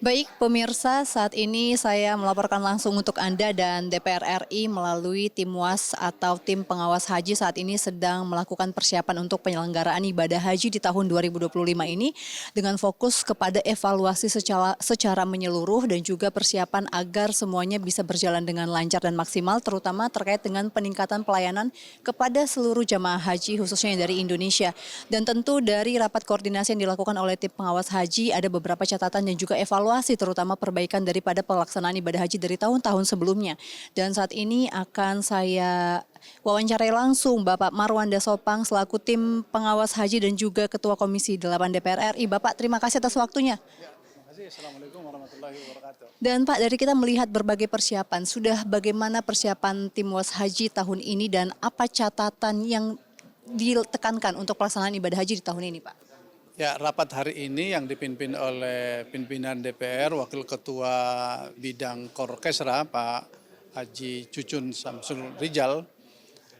Baik pemirsa, saat ini saya melaporkan langsung untuk Anda dan DPR RI melalui tim WAS atau tim pengawas haji saat ini sedang melakukan persiapan untuk penyelenggaraan ibadah haji di tahun 2025 ini dengan fokus kepada evaluasi secara menyeluruh dan juga persiapan agar semuanya bisa berjalan dengan lancar dan maksimal, terutama terkait dengan peningkatan pelayanan kepada seluruh jamaah haji khususnya yang dari Indonesia. Dan tentu dari rapat koordinasi yang dilakukan oleh tim pengawas haji ada beberapa catatan dan juga evaluasi terutama perbaikan daripada pelaksanaan ibadah haji dari tahun-tahun sebelumnya. Dan saat ini akan saya wawancarai langsung Bapak Marwanda Sopang selaku tim pengawas haji dan juga Ketua Komisi 8 DPR RI. Bapak, terima kasih atas waktunya. Ya, terima kasih. Assalamualaikum warahmatullahi wabarakatuh. Dan Pak, dari kita melihat berbagai persiapan, sudah bagaimana persiapan tim WAS haji tahun ini dan apa catatan yang ditekankan untuk pelaksanaan ibadah haji di tahun ini, Pak? Ya, rapat hari ini yang dipimpin oleh pimpinan DPR, Wakil Ketua Bidang Korkesra, Pak Haji Cucun Samsul Rijal,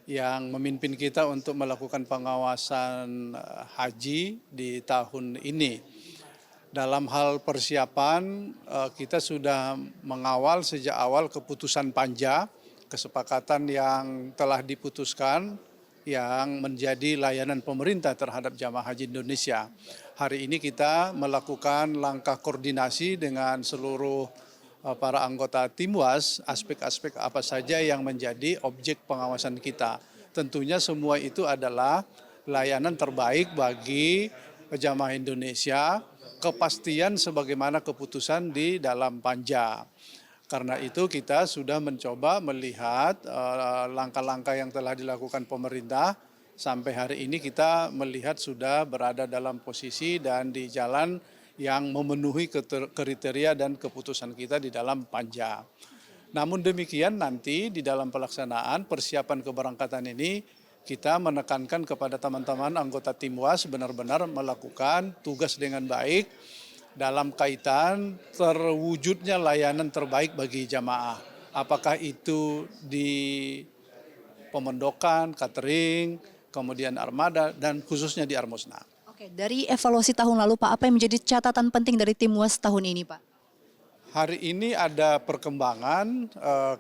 yang memimpin kita untuk melakukan pengawasan haji di tahun ini. Dalam hal persiapan, kita sudah mengawal sejak awal keputusan panja, kesepakatan yang telah diputuskan yang menjadi layanan pemerintah terhadap jamaah haji Indonesia. Hari ini kita melakukan langkah koordinasi dengan seluruh para anggota tim WAS, aspek-aspek apa saja yang menjadi objek pengawasan kita. Tentunya semua itu adalah layanan terbaik bagi jamaah Indonesia, kepastian sebagaimana keputusan di dalam panja. Karena itu kita sudah mencoba melihat langkah-langkah yang telah dilakukan pemerintah. Sampai hari ini kita melihat sudah berada dalam posisi dan di jalan yang memenuhi kriteria dan keputusan kita di dalam panja. Namun demikian nanti di dalam pelaksanaan persiapan keberangkatan ini kita menekankan kepada teman-teman anggota tim WAS benar-benar melakukan tugas dengan baik dalam kaitan terwujudnya layanan terbaik bagi jamaah. Apakah itu di pemondokan, catering, kemudian armada, dan khususnya di Armusna. Oke, dari evaluasi tahun lalu Pak, apa yang menjadi catatan penting dari tim WAS tahun ini Pak? Hari ini ada perkembangan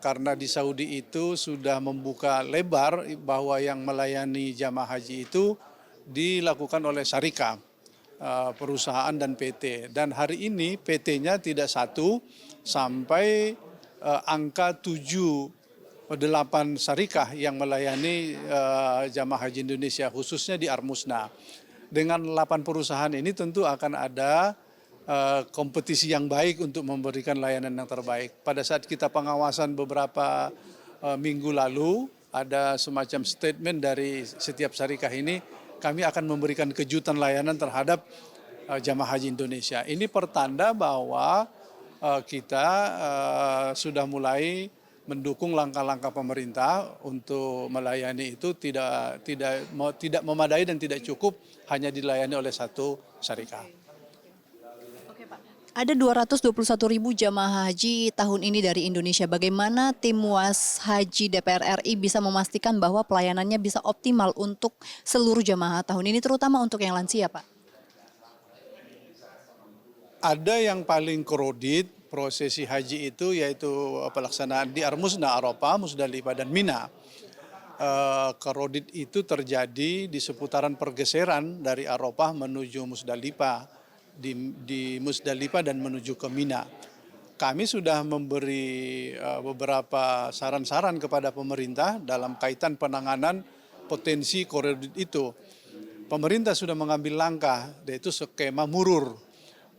karena di Saudi itu sudah membuka lebar bahwa yang melayani jamaah haji itu dilakukan oleh syarikah, perusahaan dan PT. Dan hari ini PT-nya tidak satu sampai angka 7-8 syarikah yang melayani jamaah haji Indonesia khususnya di Armusna. Dengan 8 perusahaan ini tentu akan ada kompetisi yang baik untuk memberikan layanan yang terbaik. Pada saat kita pengawasan beberapa minggu lalu, ada semacam statement dari setiap syarikah ini, kami akan memberikan kejutan layanan terhadap jamaah haji Indonesia. Ini pertanda bahwa kita sudah mulai mendukung langkah-langkah pemerintah untuk melayani itu tidak memadai dan tidak cukup hanya dilayani oleh satu syarikah. Ada 221.000 jamaah haji tahun ini dari Indonesia. Bagaimana tim WAS Haji DPR RI bisa memastikan bahwa pelayanannya bisa optimal untuk seluruh jamaah tahun ini, terutama untuk yang lansia, Pak? Ada yang paling kredit prosesi haji itu yaitu pelaksanaan di Armusna, Arafah, Musdalifah, dan Mina. Kredit itu terjadi di seputaran pergeseran dari Arafah menuju Musdalifah, di Musdalifah dan menuju ke Mina. Kami sudah memberi beberapa saran-saran kepada pemerintah dalam kaitan penanganan potensi kredit itu. Pemerintah sudah mengambil langkah, yaitu skema murur.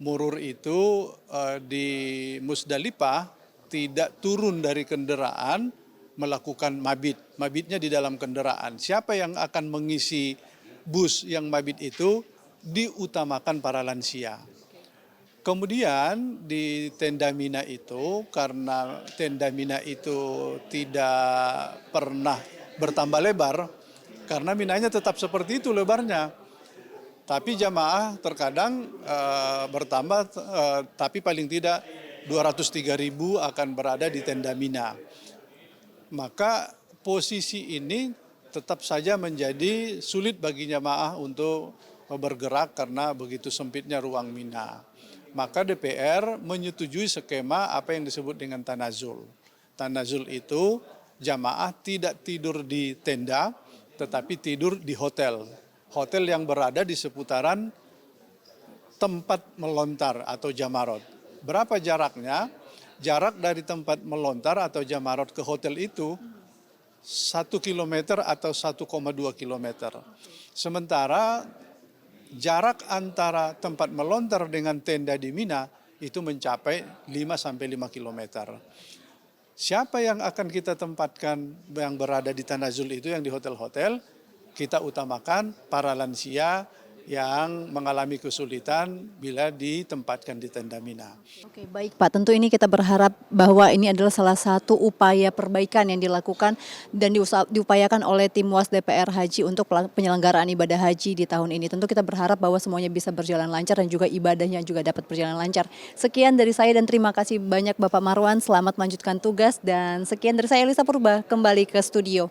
Murur itu di Musdalifah tidak turun dari kendaraan melakukan mabit. Mabitnya di dalam kendaraan. Siapa yang akan mengisi bus yang mabit itu diutamakan para lansia. Kemudian di tenda Mina itu, karena tenda Mina itu tidak pernah bertambah lebar, karena Minanya tetap seperti itu lebarnya. Tapi jamaah terkadang bertambah, tapi paling tidak 203.000 akan berada di tenda Mina. Maka posisi ini tetap saja menjadi sulit bagi jamaah untuk bergerak karena begitu sempitnya ruang Mina. maka DPR menyetujui skema apa yang disebut dengan tanazul. Tanazul itu jamaah tidak tidur di tenda, tetapi tidur di hotel. Hotel yang berada di seputaran tempat melontar atau jamarot. Berapa jaraknya? Jarak dari tempat melontar atau jamarot ke hotel itu 1 kilometer atau 1,2 kilometer. Sementara jarak antara tempat melontar dengan tenda di Mina itu mencapai 5-5 kilometer. Siapa yang akan kita tempatkan yang berada di Tanazul itu, yang di hotel-hotel? Kita utamakan para lansia yang mengalami kesulitan bila ditempatkan di tenda Mina. Oke, baik Pak. Tentu ini kita berharap bahwa ini adalah salah satu upaya perbaikan yang dilakukan dan diupayakan oleh tim WAS DPR Haji untuk penyelenggaraan ibadah haji di tahun ini. Tentu kita berharap bahwa semuanya bisa berjalan lancar dan juga ibadahnya juga dapat berjalan lancar. Sekian dari saya dan terima kasih banyak Bapak Marwan. Selamat melanjutkan tugas dan sekian dari saya Elisa Purba kembali ke studio.